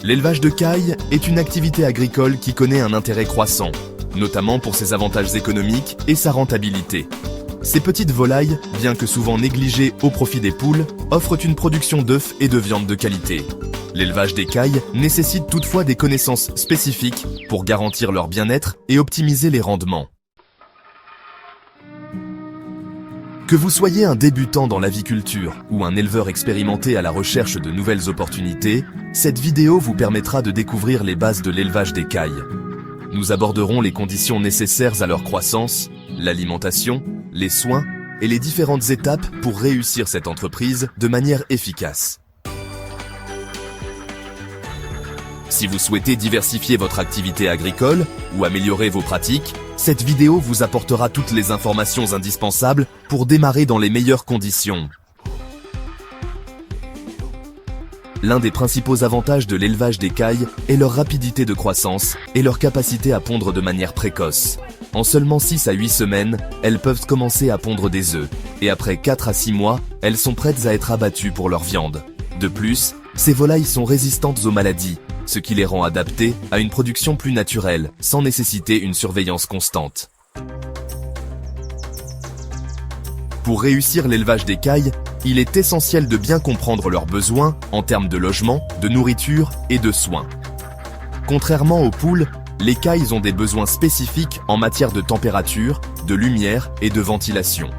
L'élevage de cailles est une activité agricole qui connaît un intérêt croissant, notamment pour ses avantages économiques et sa rentabilité. Ces petites volailles, bien que souvent négligées au profit des poules, offrent une production d'œufs et de viande de qualité. L'élevage des cailles nécessite toutefois des connaissances spécifiques pour garantir leur bien-être et optimiser les rendements. Que vous soyez un débutant dans l'aviculture ou un éleveur expérimenté à la recherche de nouvelles opportunités, cette vidéo vous permettra de découvrir les bases de l'élevage des cailles. Nous aborderons les conditions nécessaires à leur croissance, l'alimentation, les soins et les différentes étapes pour réussir cette entreprise de manière efficace. Si vous souhaitez diversifier votre activité agricole ou améliorer vos pratiques, cette vidéo vous apportera toutes les informations indispensables pour démarrer dans les meilleures conditions. L'un des principaux avantages de l'élevage des cailles est leur rapidité de croissance et leur capacité à pondre de manière précoce. En seulement 6 à 8 semaines, elles peuvent commencer à pondre des œufs, et après 4 à 6 mois, elles sont prêtes à être abattues pour leur viande. De plus, ces volailles sont résistantes aux maladies, ce qui les rend adaptées à une production plus naturelle, sans nécessiter une surveillance constante. Pour réussir l'élevage des cailles, il est essentiel de bien comprendre leurs besoins en termes de logement, de nourriture et de soins. Contrairement aux poules, les cailles ont des besoins spécifiques en matière de température, de lumière et de ventilation.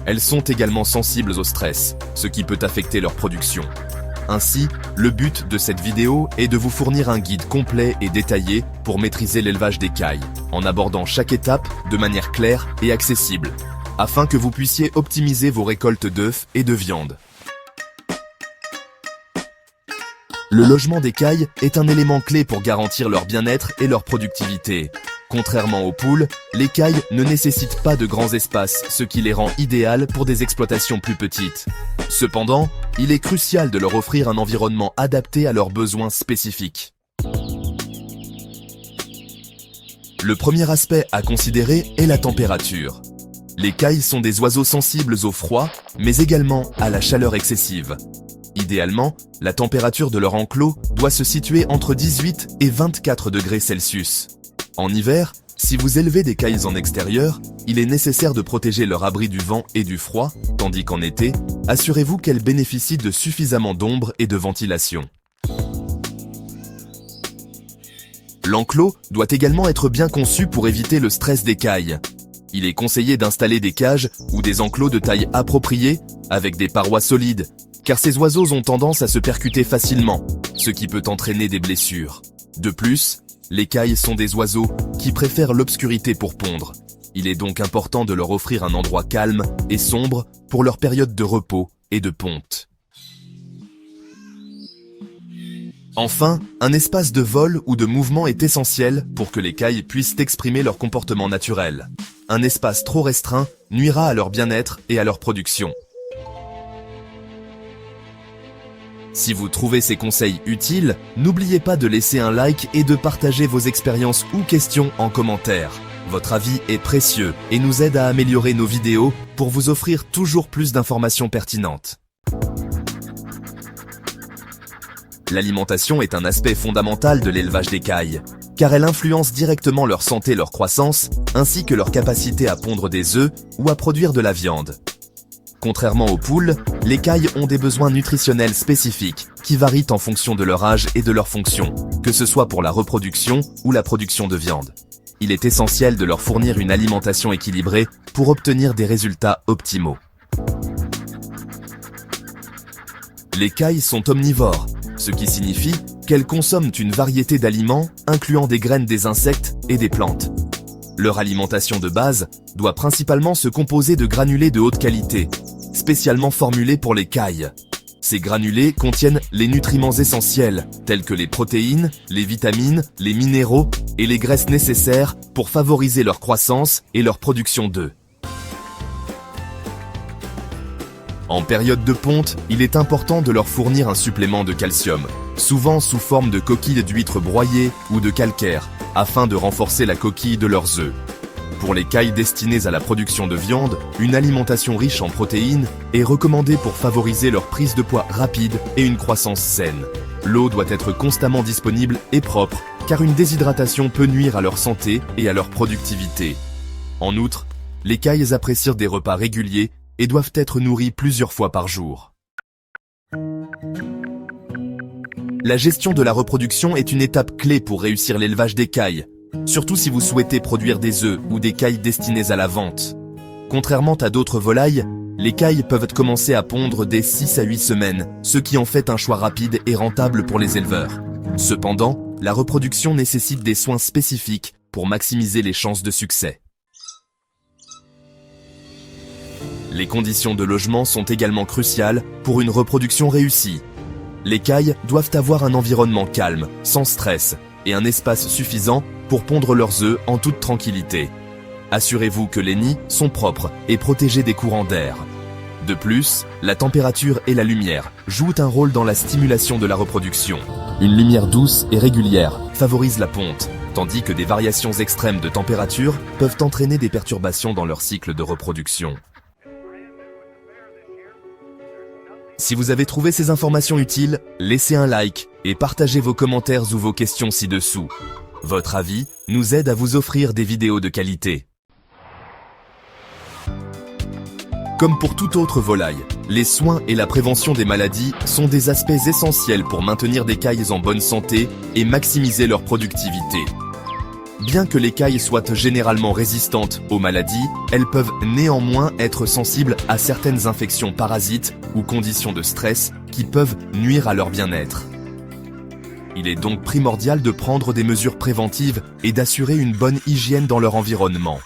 Elles sont également sensibles au stress, ce qui peut affecter leur production. Ainsi, le but de cette vidéo est de vous fournir un guide complet et détaillé pour maîtriser l'élevage des cailles, en abordant chaque étape de manière claire et accessible, afin que vous puissiez optimiser vos récoltes d'œufs et de viande. Le logement des cailles est un élément clé pour garantir leur bien-être et leur productivité. Contrairement aux poules, les cailles ne nécessitent pas de grands espaces, ce qui les rend idéales pour des exploitations plus petites. Cependant, il est crucial de leur offrir un environnement adapté à leurs besoins spécifiques. Le premier aspect à considérer est la température. Les cailles sont des oiseaux sensibles au froid, mais également à la chaleur excessive. Idéalement, la température de leur enclos doit se situer entre 18 et 24 degrés Celsius. En hiver, si vous élevez des cailles en extérieur, il est nécessaire de protéger leur abri du vent et du froid, tandis qu'en été, assurez-vous qu'elles bénéficient de suffisamment d'ombre et de ventilation. L'enclos doit également être bien conçu pour éviter le stress des cailles. Il est conseillé d'installer des cages ou des enclos de taille appropriée, avec des parois solides, car ces oiseaux ont tendance à se percuter facilement, ce qui peut entraîner des blessures. De plus, les cailles sont des oiseaux qui préfèrent l'obscurité pour pondre. Il est donc important de leur offrir un endroit calme et sombre pour leur période de repos et de ponte. Enfin, un espace de vol ou de mouvement est essentiel pour que les cailles puissent exprimer leur comportement naturel. Un espace trop restreint nuira à leur bien-être et à leur production. Si vous trouvez ces conseils utiles, n'oubliez pas de laisser un like et de partager vos expériences ou questions en commentaire. Votre avis est précieux et nous aide à améliorer nos vidéos pour vous offrir toujours plus d'informations pertinentes. L'alimentation est un aspect fondamental de l'élevage des cailles, car elle influence directement leur santé, leur croissance, ainsi que leur capacité à pondre des œufs ou à produire de la viande. Contrairement aux poules, les cailles ont des besoins nutritionnels spécifiques qui varient en fonction de leur âge et de leur fonction, que ce soit pour la reproduction ou la production de viande. Il est essentiel de leur fournir une alimentation équilibrée pour obtenir des résultats optimaux. Les cailles sont omnivores, ce qui signifie qu'elles consomment une variété d'aliments incluant des graines des insectes et des plantes. Leur alimentation de base doit principalement se composer de granulés de haute qualité, spécialement formulés pour les cailles. Ces granulés contiennent les nutriments essentiels, tels que les protéines, les vitamines, les minéraux et les graisses nécessaires pour favoriser leur croissance et leur production d'œufs. En période de ponte, il est important de leur fournir un supplément de calcium, souvent sous forme de coquilles d'huîtres broyées ou de calcaire, afin de renforcer la coquille de leurs œufs. Pour les cailles destinées à la production de viande, une alimentation riche en protéines est recommandée pour favoriser leur prise de poids rapide et une croissance saine. L'eau doit être constamment disponible et propre, car une déshydratation peut nuire à leur santé et à leur productivité. En outre, les cailles apprécient des repas réguliers et doivent être nourries plusieurs fois par jour. La gestion de la reproduction est une étape clé pour réussir l'élevage des cailles, surtout si vous souhaitez produire des œufs ou des cailles destinées à la vente. Contrairement à d'autres volailles, les cailles peuvent commencer à pondre dès 6 à 8 semaines, ce qui en fait un choix rapide et rentable pour les éleveurs. Cependant, la reproduction nécessite des soins spécifiques pour maximiser les chances de succès. Les conditions de logement sont également cruciales pour une reproduction réussie. Les cailles doivent avoir un environnement calme, sans stress, et un espace suffisant pour pondre leurs œufs en toute tranquillité. Assurez-vous que les nids sont propres et protégés des courants d'air. De plus, la température et la lumière jouent un rôle dans la stimulation de la reproduction. Une lumière douce et régulière favorise la ponte, tandis que des variations extrêmes de température peuvent entraîner des perturbations dans leur cycle de reproduction. Si vous avez trouvé ces informations utiles, laissez un like et partagez vos commentaires ou vos questions ci-dessous. Votre avis nous aide à vous offrir des vidéos de qualité. Comme pour toute autre volaille, les soins et la prévention des maladies sont des aspects essentiels pour maintenir des cailles en bonne santé et maximiser leur productivité. Bien que les cailles soient généralement résistantes aux maladies, elles peuvent néanmoins être sensibles à certaines infections parasites ou conditions de stress qui peuvent nuire à leur bien-être. Il est donc primordial de prendre des mesures préventives et d'assurer une bonne hygiène dans leur environnement.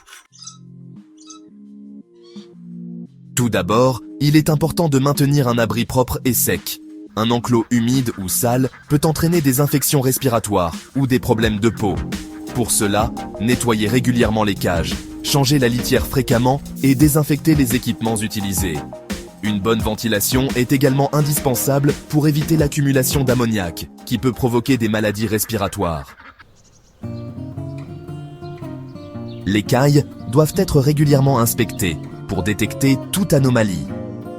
Tout d'abord, il est important de maintenir un abri propre et sec. Un enclos humide ou sale peut entraîner des infections respiratoires ou des problèmes de peau. Pour cela, nettoyez régulièrement les cages, changez la litière fréquemment et désinfectez les équipements utilisés. Une bonne ventilation est également indispensable pour éviter l'accumulation d'ammoniac, qui peut provoquer des maladies respiratoires. Les cailles doivent être régulièrement inspectées pour détecter toute anomalie.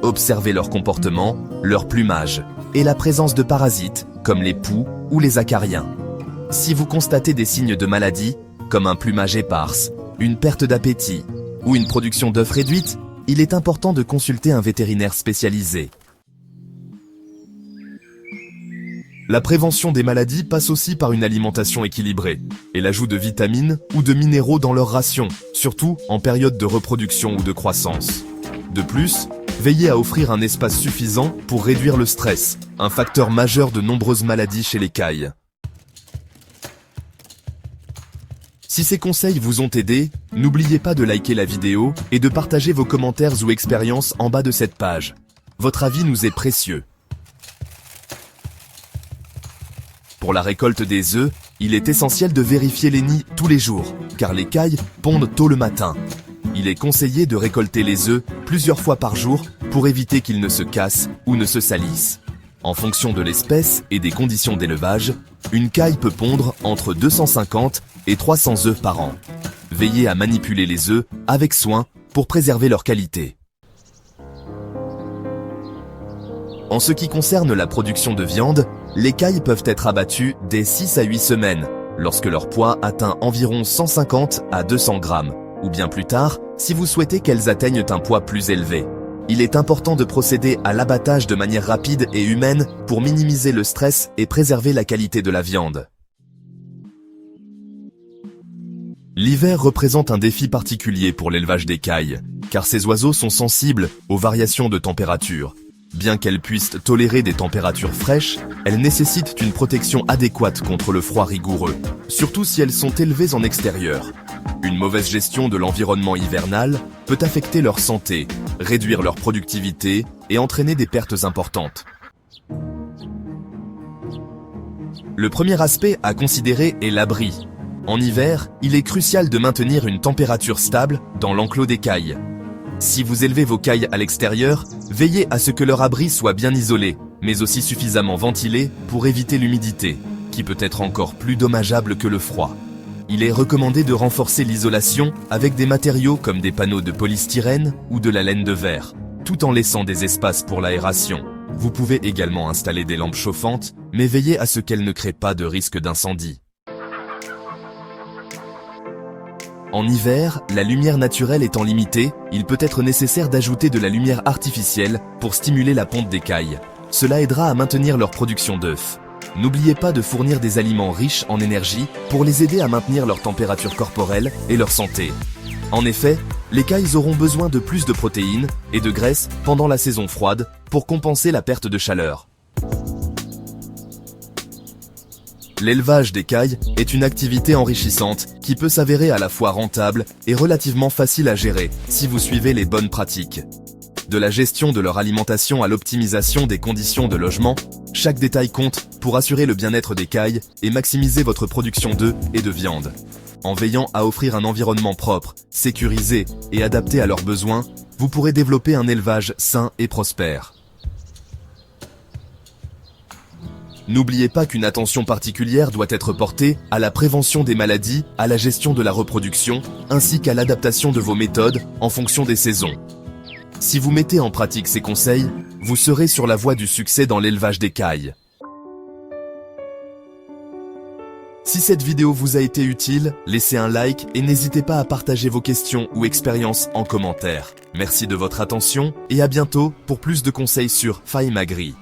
Observez leur comportement, leur plumage et la présence de parasites comme les poux ou les acariens. Si vous constatez des signes de maladie, comme un plumage éparse, une perte d'appétit ou une production d'œufs réduite, il est important de consulter un vétérinaire spécialisé. La prévention des maladies passe aussi par une alimentation équilibrée et l'ajout de vitamines ou de minéraux dans leur ration, surtout en période de reproduction ou de croissance. De plus, veillez à offrir un espace suffisant pour réduire le stress, un facteur majeur de nombreuses maladies chez les cailles. Si ces conseils vous ont aidé, n'oubliez pas de liker la vidéo et de partager vos commentaires ou expériences en bas de cette page. Votre avis nous est précieux. Pour la récolte des œufs, il est essentiel de vérifier les nids tous les jours, car les cailles pondent tôt le matin. Il est conseillé de récolter les œufs plusieurs fois par jour pour éviter qu'ils ne se cassent ou ne se salissent. En fonction de l'espèce et des conditions d'élevage, une caille peut pondre entre 250 et 300 œufs par an. Veillez à manipuler les œufs avec soin pour préserver leur qualité. En ce qui concerne la production de viande, les cailles peuvent être abattues dès 6 à 8 semaines, lorsque leur poids atteint environ 150 à 200 grammes, ou bien plus tard, si vous souhaitez qu'elles atteignent un poids plus élevé. Il est important de procéder à l'abattage de manière rapide et humaine pour minimiser le stress et préserver la qualité de la viande. L'hiver représente un défi particulier pour l'élevage des cailles, car ces oiseaux sont sensibles aux variations de température. Bien qu'elles puissent tolérer des températures fraîches, elles nécessitent une protection adéquate contre le froid rigoureux, surtout si elles sont élevées en extérieur. Une mauvaise gestion de l'environnement hivernal peut affecter leur santé, réduire leur productivité et entraîner des pertes importantes. Le premier aspect à considérer est l'abri. En hiver, il est crucial de maintenir une température stable dans l'enclos des cailles. Si vous élevez vos cailles à l'extérieur, veillez à ce que leur abri soit bien isolé, mais aussi suffisamment ventilé pour éviter l'humidité, qui peut être encore plus dommageable que le froid. Il est recommandé de renforcer l'isolation avec des matériaux comme des panneaux de polystyrène ou de la laine de verre, tout en laissant des espaces pour l'aération. Vous pouvez également installer des lampes chauffantes mais veillez à ce qu'elle ne crée pas de risque d'incendie. En hiver, la lumière naturelle étant limitée, il peut être nécessaire d'ajouter de la lumière artificielle pour stimuler la ponte des cailles. Cela aidera à maintenir leur production d'œufs. N'oubliez pas de fournir des aliments riches en énergie pour les aider à maintenir leur température corporelle et leur santé. En effet, les cailles auront besoin de plus de protéines et de graisse pendant la saison froide pour compenser la perte de chaleur. L'élevage des cailles est une activité enrichissante qui peut s'avérer à la fois rentable et relativement facile à gérer si vous suivez les bonnes pratiques. De la gestion de leur alimentation à l'optimisation des conditions de logement, chaque détail compte pour assurer le bien-être des cailles et maximiser votre production d'œufs et de viande. En veillant à offrir un environnement propre, sécurisé et adapté à leurs besoins, vous pourrez développer un élevage sain et prospère. N'oubliez pas qu'une attention particulière doit être portée à la prévention des maladies, à la gestion de la reproduction, ainsi qu'à l'adaptation de vos méthodes en fonction des saisons. Si vous mettez en pratique ces conseils, vous serez sur la voie du succès dans l'élevage des cailles. Si cette vidéo vous a été utile, laissez un like et n'hésitez pas à partager vos questions ou expériences en commentaire. Merci de votre attention et à bientôt pour plus de conseils sur Fime Agri.